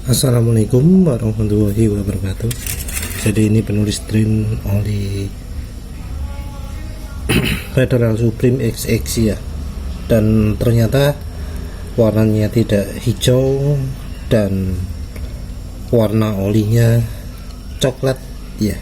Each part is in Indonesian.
Assalamualaikum warahmatullahi wabarakatuh. Jadi ini penulis drain oli Federal Supreme XX ya, dan ternyata warnanya tidak hijau dan warna olinya coklat ya.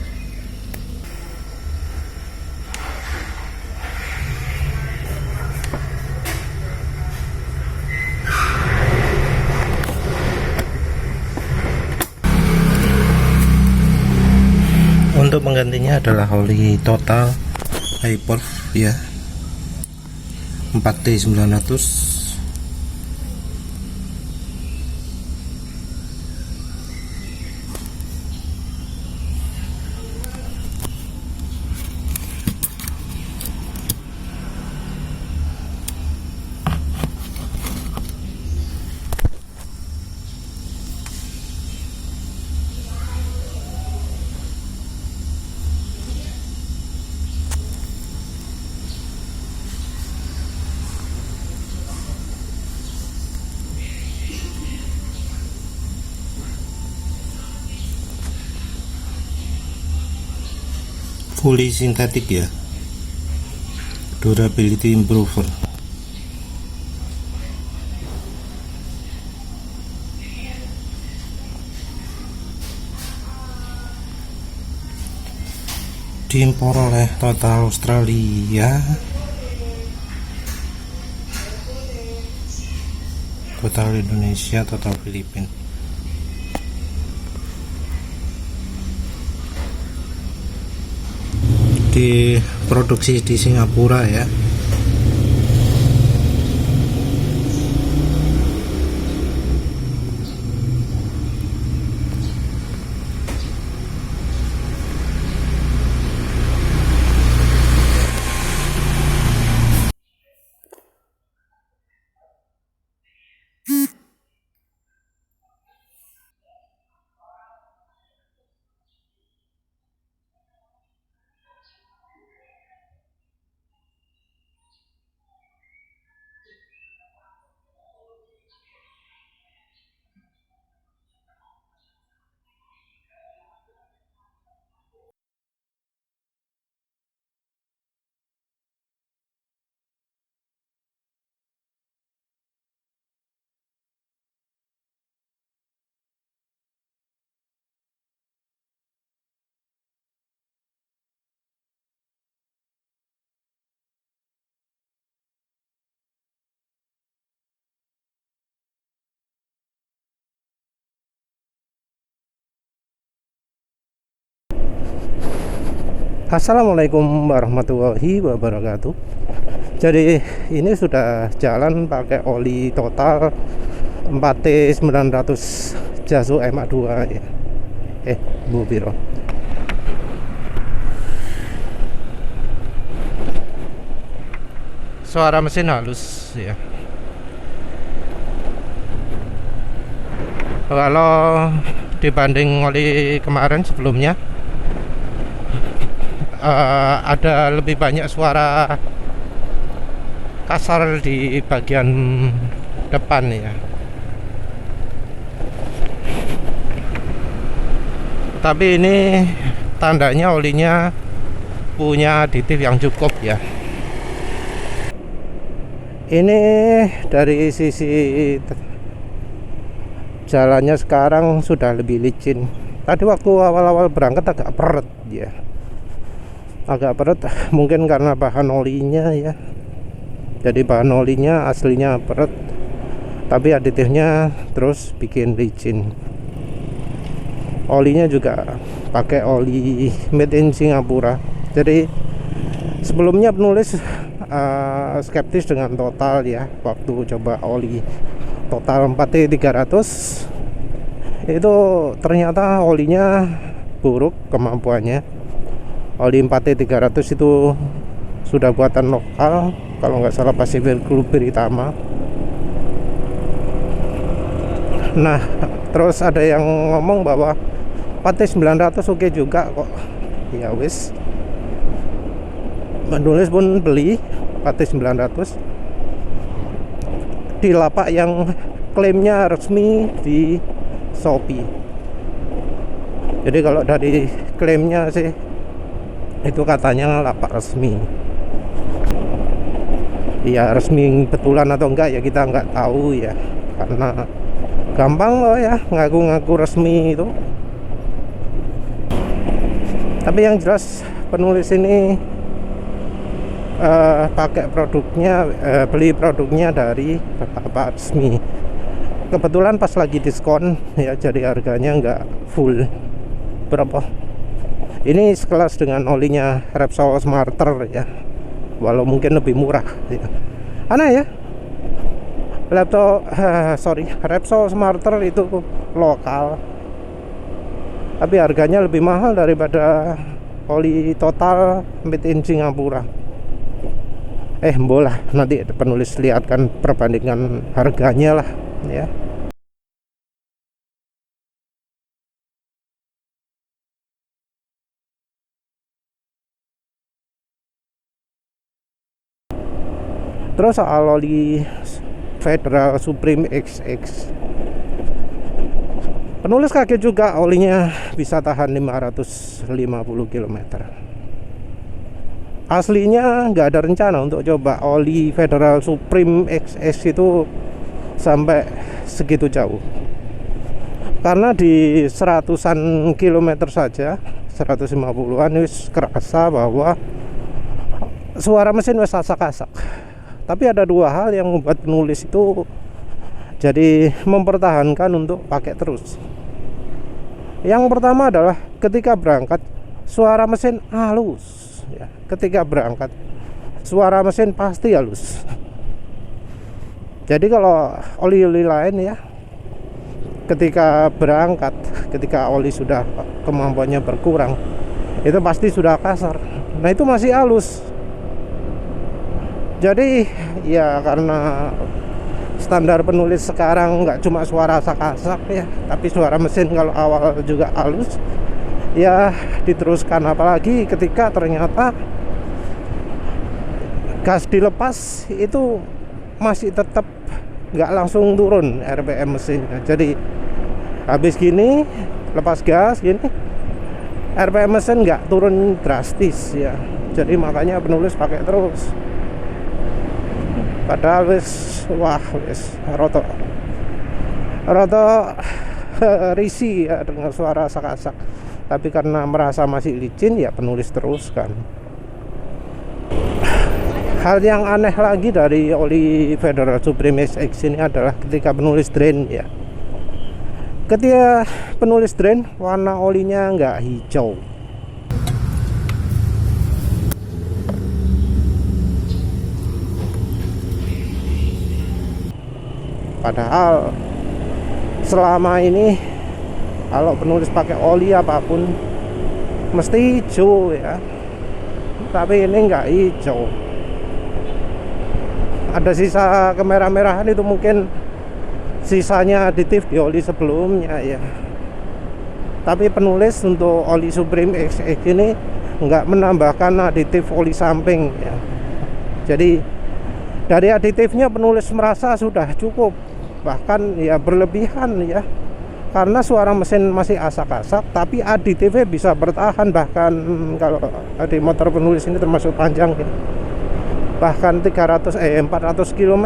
Untuk penggantinya adalah oli total Hyperf ya, 4T900. Fully sintetik ya, durability improver. Diimpor oleh Total Australia, Total Indonesia, Total Filipina. Diproduksi di Singapura ya. Assalamualaikum warahmatullahi wabarakatuh. Jadi ini sudah jalan pakai oli total 4T900 Jaso MA2 ya. Bu Biro. Suara mesin halus ya. Kalau dibanding oli kemarin sebelumnya, ada lebih banyak suara kasar di bagian depan ya. Tapi ini tandanya olinya punya aditif yang cukup ya. Ini dari sisi jalannya sekarang sudah lebih licin. Tadi waktu awal-awal berangkat agak peret ya. Agak peret mungkin karena bahan olinya ya. Jadi bahan olinya aslinya peret, tapi aditifnya terus bikin licin. Olinya juga pakai oli made in Singapura. Jadi sebelumnya penulis skeptis dengan Total ya, waktu coba oli Total 4T300 itu ternyata olinya buruk kemampuannya. Oli 4T300 itu sudah buatan lokal, kalau nggak salah Pacific Britama. Nah, terus ada yang ngomong bahwa 4T900 oke juga kok. Ya wis, penulis pun beli 4T900 di lapak yang klaimnya resmi di Shopee. Jadi kalau dari klaimnya sih itu katanya lapak resmi. Ya resmi betulan atau enggak ya kita nggak tahu ya, karena gampang loh ya ngaku-ngaku resmi itu. Tapi yang jelas penulis ini pakai produknya, beli produknya dari lapak resmi. Kebetulan pas lagi diskon ya, jadi harganya nggak full. Berapa? Ini sekelas dengan olinya Repsol Smarter ya, walau mungkin lebih murah ya. Aneh ya, Repsol Smarter itu lokal, tapi harganya lebih mahal daripada oli Total made in Singapura. Bolah, nanti penulis lihatkan perbandingan harganya lah ya. Terus soal oli Federal Supreme XX, penulis kaget juga olinya bisa tahan 550 km. Aslinya nggak ada rencana untuk coba oli Federal Supreme XX itu sampai segitu jauh, karena di 100-an kilometer saja, 150-an wis kerasa bahwa suara mesin wis asak-asak. Tapi ada dua hal yang membuat penulis itu jadi mempertahankan untuk pakai terus. Yang pertama adalah ketika berangkat suara mesin halus ya. Ketika berangkat suara mesin pasti halus. Jadi kalau oli-oli lain ya, ketika berangkat, ketika oli sudah kemampuannya berkurang, itu pasti sudah kasar. Nah itu masih halus. Jadi ya karena standar penulis sekarang nggak cuma suara asak-asak ya, tapi suara mesin kalau awal juga halus, ya diteruskan. Apalagi ketika ternyata gas dilepas itu masih tetap nggak langsung turun RPM mesinnya. Jadi habis gini lepas gas gini, RPM mesin nggak turun drastis ya. Jadi makanya penulis pakai terus. Padahal wis roto risih ya dengan suara asak-asak. Tapi karena merasa masih licin ya penulis teruskan. Hal yang aneh lagi dari oli Federal Supreme SX ini adalah ketika penulis drain ya. Ketika penulis drain, warna olinya nggak hijau. Padahal selama ini kalau penulis pakai oli apapun mesti hijau ya. Tapi ini nggak hijau. Ada sisa kemerah-merahan, itu mungkin sisanya aditif di oli sebelumnya ya. Tapi penulis untuk oli Supreme XX ini nggak menambahkan aditif oli samping ya. Jadi dari aditifnya penulis merasa sudah cukup, bahkan ya berlebihan ya, karena suara mesin masih asak-asak tapi aditifnya bisa bertahan. Bahkan kalau di motor penulis ini termasuk panjang ya, bahkan 400 km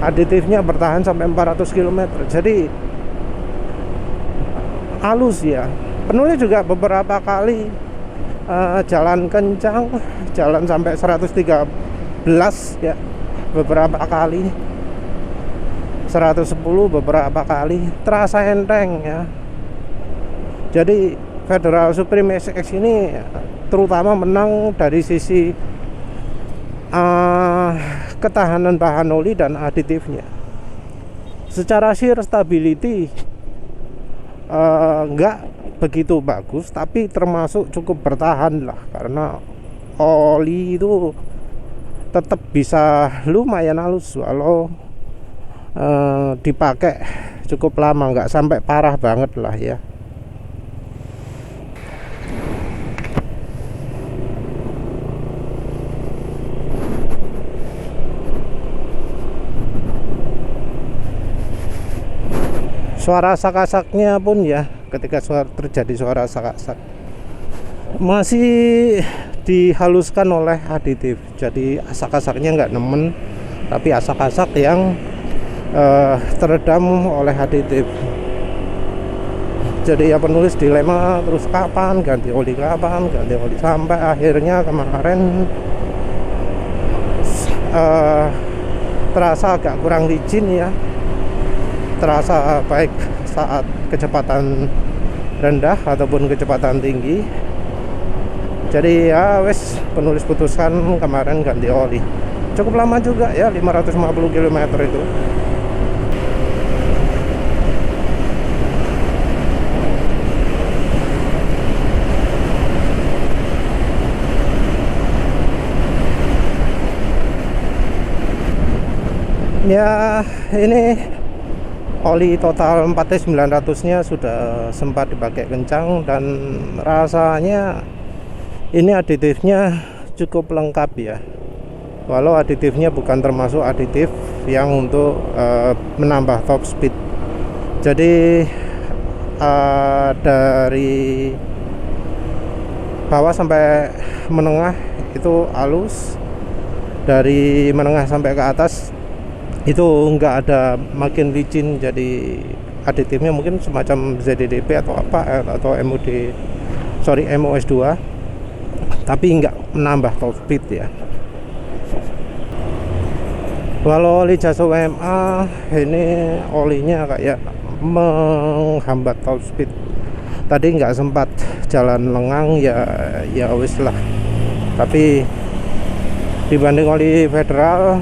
aditifnya bertahan sampai 400 km. Jadi halus ya. Penulis juga beberapa kali jalan kencang, jalan sampai 113 ya beberapa kali, 110 beberapa kali, terasa enteng ya. Jadi Federal Supreme SX ini terutama menang dari sisi ketahanan bahan oli dan aditifnya. Secara sheer stability enggak begitu bagus, tapi termasuk cukup bertahan lah, karena oli itu tetap bisa lumayan halus walau dipakai cukup lama, nggak sampai parah banget lah ya. Suara asak-asaknya pun ya, ketika terjadi suara asak-asak masih dihaluskan oleh aditif, jadi asak-asaknya nggak nemen, tapi asak-asak yang teredam oleh aditif. Jadi ya penulis dilema terus kapan ganti oli, sampai akhirnya kemarin terasa agak kurang licin ya, terasa baik saat kecepatan rendah ataupun kecepatan tinggi. Jadi ya wes, penulis putuskan kemarin ganti oli. Cukup lama juga ya, 550 km itu. Ya ini oli total 4T900 nya sudah sempat dipakai kencang, dan rasanya ini aditifnya cukup lengkap ya, walau aditifnya bukan termasuk aditif yang untuk menambah top speed. Jadi dari bawah sampai menengah itu halus, dari menengah sampai ke atas itu enggak ada makin licin. Jadi aditifnya mungkin semacam ZDDP atau apa, atau MOS2, tapi enggak menambah top speed ya. Walau oli jas WMA ini olinya kayak menghambat top speed. Tadi nggak sempat jalan lengang ya wis lah. Tapi dibanding oli federal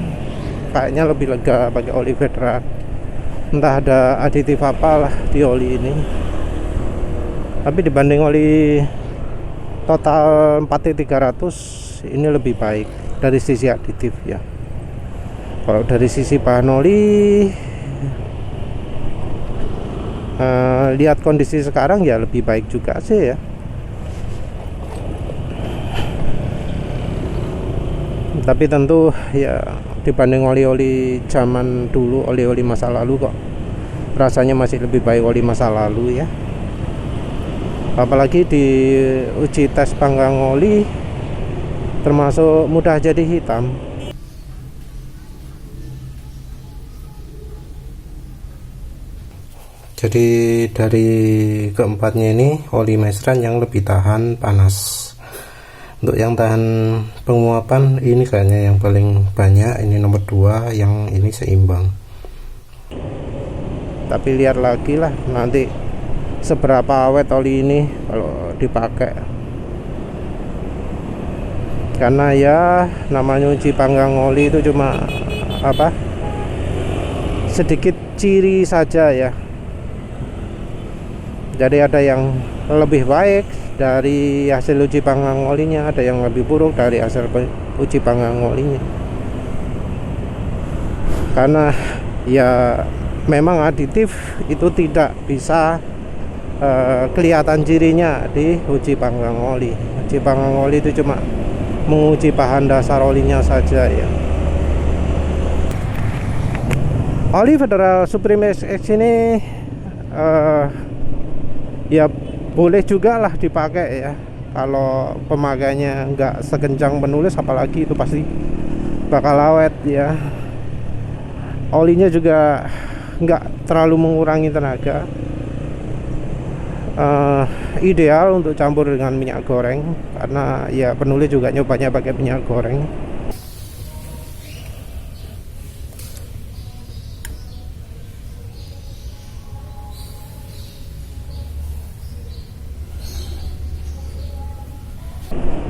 kayaknya lebih lega pakai oli federal. Entah ada aditif apa lah di oli ini. Tapi dibanding oli total 4T300 ini lebih baik dari sisi aditif ya. Kalau dari sisi bahan oli, lihat kondisi sekarang ya lebih baik juga sih ya. Tapi tentu ya dibanding oli-oli zaman dulu, oli-oli masa lalu kok rasanya masih lebih baik oli masa lalu ya. Apalagi di uji tes panggang oli termasuk mudah jadi hitam. Jadi dari keempatnya ini oli Mesran yang lebih tahan panas. Untuk yang tahan penguapan ini kayaknya yang paling banyak, ini nomor 2, yang ini seimbang. Tapi lihat lagi lah nanti seberapa awet oli ini kalau dipakai. Karena ya namanya uji panggang oli itu cuma apa, sedikit ciri saja ya. Jadi ada yang lebih baik dari hasil uji panggang olinya, ada yang lebih buruk dari hasil uji panggang olinya. Karena ya memang aditif itu tidak bisa kelihatan cirinya di uji panggang oli. Uji panggang oli itu cuma menguji bahan dasar olinya saja ya. Oli Federal Supreme SX ini ya boleh juga lah dipakai ya, kalau pemakainya nggak sekencang penulis, apalagi itu pasti bakal awet ya. Olinya juga nggak terlalu mengurangi tenaga, ideal untuk campur dengan minyak goreng, karena ya penulis juga nyobanya pakai minyak goreng.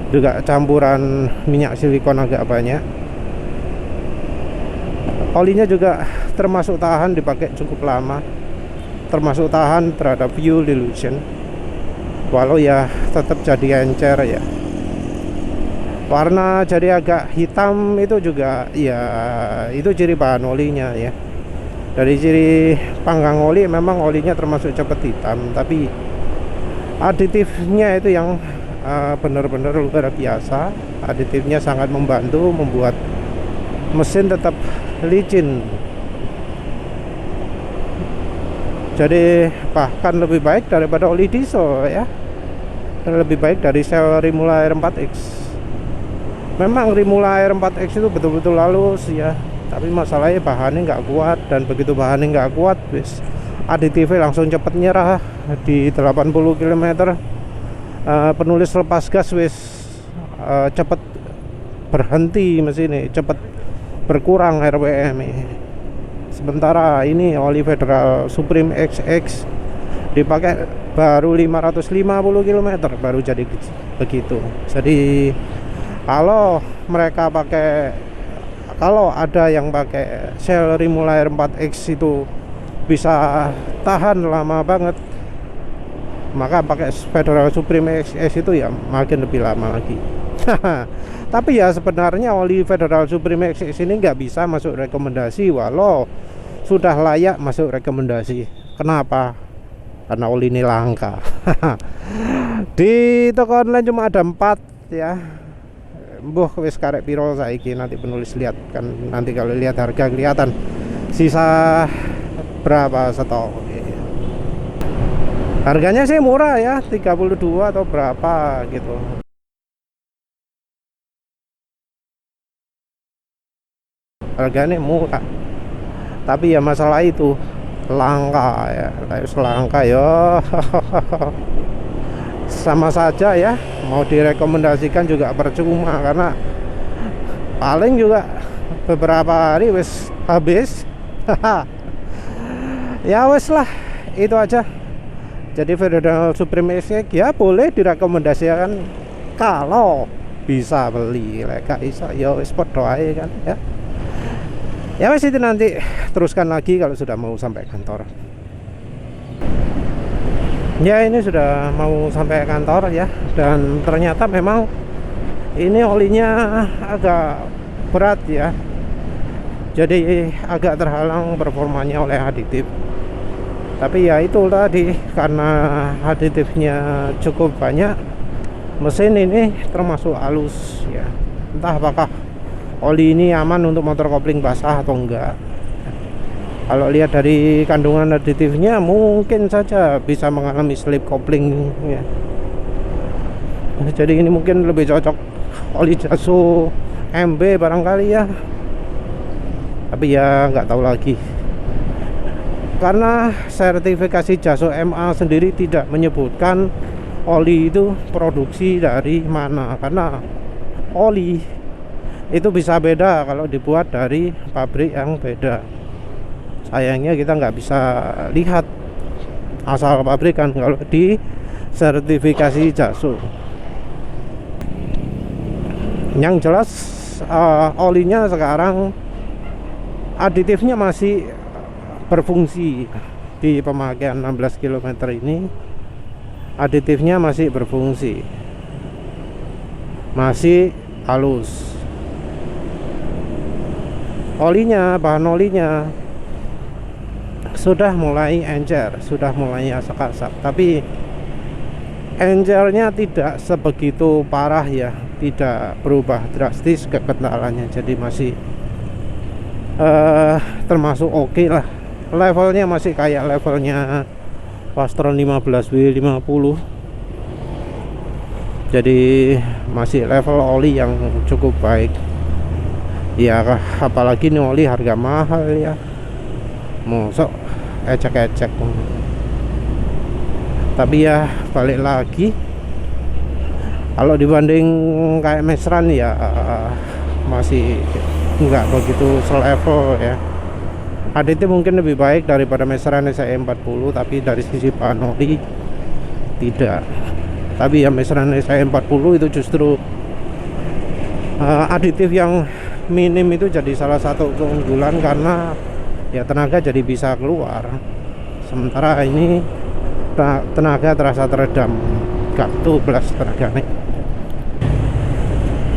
Juga campuran minyak silikon agak banyak. Olinya juga termasuk tahan, dipakai cukup lama, termasuk tahan terhadap fuel dilution, walau ya tetap jadi encer ya. Warna jadi agak hitam itu juga ya, itu ciri bahan olinya ya. Dari ciri panggang oli memang olinya termasuk cepat hitam, tapi aditifnya itu yang benar-benar luar biasa. Aditifnya sangat membantu membuat mesin tetap licin. Jadi bahkan lebih baik daripada oli diesel ya, dan lebih baik dari sel Rimula Air 4X. Memang Rimula Air 4X itu betul-betul halus ya, tapi masalahnya bahannya nggak kuat, dan begitu bahannya nggak kuat wis aditifnya langsung cepet nyerah di 80 km. Penulis lepas gas wis cepet berhenti mesin, cepet berkurang RPM. Sementara ini oli Federal Supreme XX dipakai baru 550 km baru jadi begitu. Jadi kalau mereka pakai, kalau ada yang pakai sel Rimula Air 4X itu bisa tahan lama banget, maka pakai Federal Supreme XS itu ya makin lebih lama lagi. Tapi ya sebenarnya oli Federal Supreme XS ini nggak bisa masuk rekomendasi walau sudah layak masuk rekomendasi. Kenapa? Karena oli ini langka. Di toko online cuma ada 4 ya. Mbuh wis karek piro saiki, nanti penulis lihat kan, nanti kalau lihat harga kelihatan sisa berapa stok. Harganya sih murah ya, 32 atau berapa gitu. Harganya murah. Tapi ya masalah itu langka ya, harus langka ya. Sama saja ya, mau direkomendasikan juga percuma karena paling juga beberapa hari wis habis. Ya wes lah, itu aja. Jadi Federal Supreme XS ya boleh direkomendasikan kalau bisa beli, lek gak iso ya wis padha ae kan ya. Ya wes, itu nanti teruskan lagi kalau sudah mau sampai kantor. Ya ini sudah mau sampai kantor ya, dan ternyata memang ini olinya agak berat ya. Jadi agak terhalang performanya oleh aditif. Tapi ya itu tadi, karena aditifnya cukup banyak, mesin ini termasuk halus ya. Entah apakah oli ini aman untuk motor kopling basah atau enggak. Kalau lihat dari kandungan aditifnya mungkin saja bisa mengalami slip kopling ya. Jadi ini mungkin lebih cocok oli Jaso MB barangkali ya. Tapi ya nggak tahu lagi, karena sertifikasi Jaso MA sendiri tidak menyebutkan oli itu produksi dari mana, karena oli itu bisa beda kalau dibuat dari pabrik yang beda. Sayangnya kita nggak bisa lihat asal pabrikan kalau di sertifikasi Jaso. Yang jelas olinya sekarang aditifnya masih berfungsi. Di pemakaian 16 km ini aditifnya masih berfungsi, masih halus. Bahan olinya sudah mulai encer, sudah mulai asap-asap, tapi encernya tidak sebegitu parah ya, tidak berubah drastis kekentalannya, jadi masih termasuk oke lah. Levelnya masih kayak levelnya Pastron 15W50, jadi masih level oli yang cukup baik ya. Apalagi ini oli harga mahal ya, mosok ecek-ecek. Tapi ya balik lagi, kalau dibanding kayak Mesran ya masih nggak begitu selevel ya. Aditif mungkin lebih baik daripada Mesran SE40, tapi dari sisi bahan oli tidak. Tapi ya Mesran SE40 itu justru aditif yang minim itu jadi salah satu keunggulan, karena ya tenaga jadi bisa keluar, sementara ini tenaga terasa teredam, gak tuh belas tenaganya.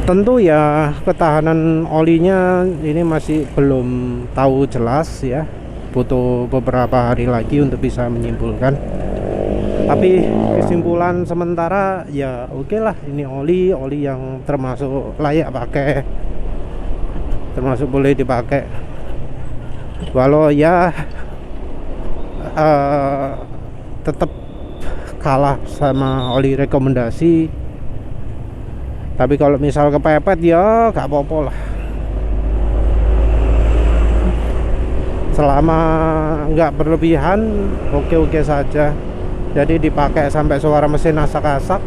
Tentu ya ketahanan olinya ini masih belum tahu jelas ya, butuh beberapa hari lagi untuk bisa menyimpulkan. Tapi kesimpulan sementara ya oke lah, ini oli yang termasuk layak pakai, termasuk boleh dipakai. Walau ya tetap kalah sama oli rekomendasi. Tapi kalau misal kepepet ya gak apa-apa lah, selama nggak berlebihan oke-oke saja. Jadi dipakai sampai suara mesin asak-asak,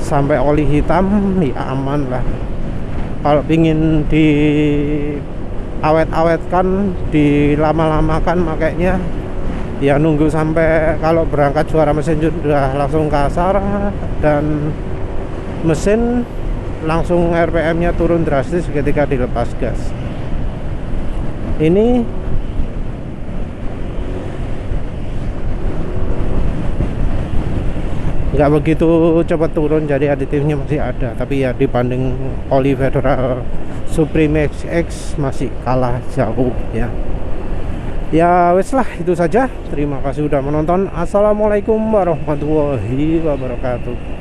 sampai oli hitam ya aman lah. Kalau pingin di awet-awetkan, dilama-lamakan makanya, ya nunggu sampai kalau berangkat suara mesin sudah langsung kasar dan mesin langsung RPM-nya turun drastis ketika dilepas gas. Ini nggak begitu cepat turun, jadi aditifnya masih ada, tapi ya dibanding oli Federal Supreme XX masih kalah jauh ya. Ya wes lah, itu saja. Terima kasih sudah menonton. Assalamualaikum warahmatullahi wabarakatuh.